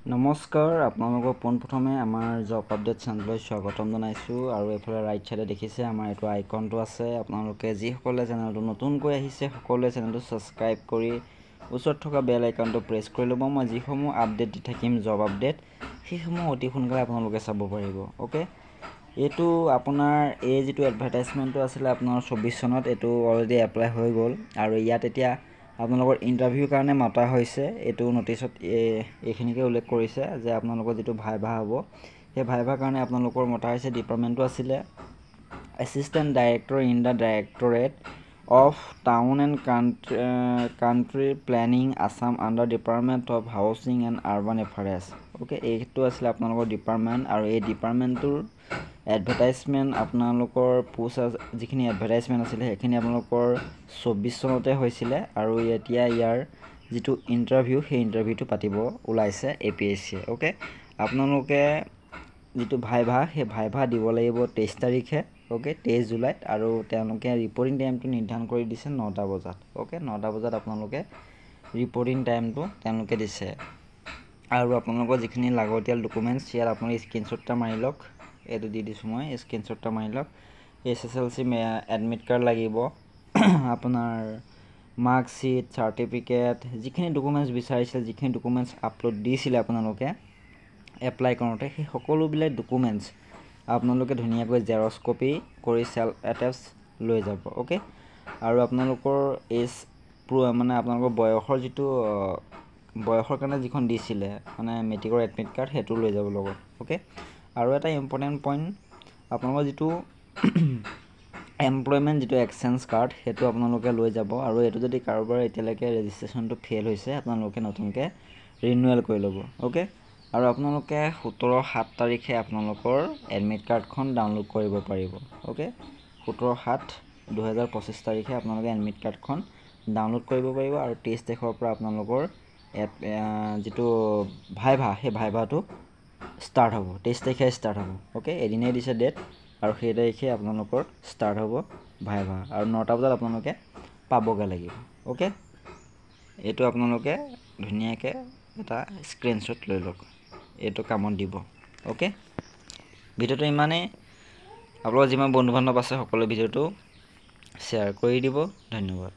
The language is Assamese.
নমস্কাৰ, আপোনালোকক পোনপ্ৰথমে আমাৰ জব আপডেট চেনেললৈ স্বাগতম জনাইছোঁ। আৰু এইফালে ৰাইট চাইডে দেখিছে আমাৰ এইটো আইকনটো আছে। আপোনালোকে যিসকলে চেনেলটো নতুনকৈ আহিছে সকলোৱে চেনেলটো ছাবস্ক্ৰাইব কৰি ওচৰত থকা বেল আইকনটো প্ৰেছ কৰি ল'ব। মই যিসমূহ আপডেট দি থাকিম জব আপডেট সেইসমূহ অতি সোনকালে আপোনালোকে চাব পাৰিব। অ'কে, এইটো আপোনাৰ এই যিটো এডভাৰটাইজমেণ্টটো আছিলে আপোনাৰ 24 চনত, এইটো অলৰেডি এপ্লাই হৈ গ'ল। আৰু ইয়াত এতিয়া আপোনালোকৰ ইণ্টাৰভিউৰ কাৰণে মতা হৈছে। এইটো নটিচত এইখিনিকে উল্লেখ কৰিছে যে আপোনালোকৰ যিটো ভাইভা হ'ব সেই ভাইভাৰ কাৰণে আপোনালোকৰ মতা হৈছে। ডিপাৰ্টমেণ্টটো আছিলে assistant director in the directorate of town and country planning Assam under department of housing and urban affairs. Okay, এইটো আছিলে আপোনালোকৰ ডিপাৰ্টমেণ্ট। আৰু এই ডিপাৰ্টমেণ্টটোৰ এডভাৰটাইজমেণ্ট আপোনালোকৰ যিখিনি এডভাৰটাইজমেণ্ট আছিলে সেইখিনি আপোনালোকৰ 24 চনতে হৈছিলে। আৰু এতিয়া ইয়াৰ যিটো ইণ্টাৰভিউ সেই ইণ্টাৰভিউটো পাতিব ওলাইছে APSCয়ে। অ'কে, আপোনালোকে যিটো ভাইভা সেই ভাইভা দিব লাগিব 23 তাৰিখে। অ'কে, 23 জুলাইত। আৰু তেওঁলোকে ৰিপৰ্টিং টাইমটো নিৰ্ধাৰণ কৰি দিছে 9টা বজাত। অ'কে, 9টা বজাত আপোনালোকে ৰিপৰ্টিং টাইমটো তেওঁলোকে দিছে। আৰু আপোনালোকৰ যিখিনি লাগতিয়াল ডকুমেণ্টছ ইয়াত আপোনালোকে স্ক্ৰীনশ্বট এটা মাৰি লওক। এইটো দি দিছোঁ মই, স্ক্ৰীনশ্বট এটা মাৰি লওক। SSLC এডমিট কাৰ্ড লাগিব, আপোনাৰ মাৰ্কশ্বিট, চাৰ্টিফিকেট, যিখিনি ডকুমেণ্টছ বিচাৰিছিলে, যিখিনি ডকুমেণ্টছ আপলোড দিছিলে আপোনালোকে এপ্লাই কৰোঁতে সেই সকলোবিলাক ডকুমেণ্টছ আপোনালোকে ধুনীয়াকৈ জেৰক্স কপি কৰি চেল্ফ এটেচ লৈ যাব। অ'কে, আৰু আপোনালোকৰ মানে আপোনালোকৰ বয়সৰ কাৰণে যিখন দিছিলে মানে মেট্ৰিকৰ এডমিট কাৰ্ড সেইটো লৈ যাব লগত। অ'কে, আৰু এটা ইম্পৰ্টেণ্ট পইণ্ট, আপোনালোকৰ যিটো এমপ্লয়মেণ্ট যিটো এক্সচেঞ্জ কাৰ্ড সেইটো আপোনালোকে লৈ যাব। আৰু এইটো যদি কাৰোবাৰ এতিয়ালৈকে ৰেজিষ্ট্ৰেশ্যনটো ফেইল হৈছে আপোনালোকে নতুনকৈ ৰিনিউৱেল কৰি ল'ব। অ'কে, আৰু আপোনালোকে 17/7 তাৰিখে আপোনালোকৰ এডমিট কাৰ্ডখন ডাউনলোড কৰিব পাৰিব। অ'কে, 17/7/2025 তাৰিখে আপোনালোকে এডমিট কাৰ্ডখন ডাউনলোড কৰিব পাৰিব। আৰু 23 তাৰিখৰ পৰা আপোনালোকৰ যিটো ভাইভা সেই ভাইভাটো ষ্টাৰ্ট হ'ব। 23 তাৰিখে ষ্টাৰ্ট হ'ব। অ'কে, এদিনেই দিছে ডেট, আৰু সেই তাৰিখে আপোনালোকৰ ষ্টাৰ্ট হ'ব ভাইভা। আৰু 9টা বজাত আপোনালোকে পাবগৈ লাগিব। অ'কে, এইটো আপোনালোকে ধুনীয়াকৈ এটা স্ক্ৰীনশ্বট লৈ লওক, এইটো কামত দিব। অ'কে, ভিডিঅ'টো ইমানেই। আপোনালোকৰ যিমান বন্ধু বান্ধৱ আছে সকলো ভিডিঅ'টো শ্বেয়াৰ কৰি দিব। ধন্যবাদ।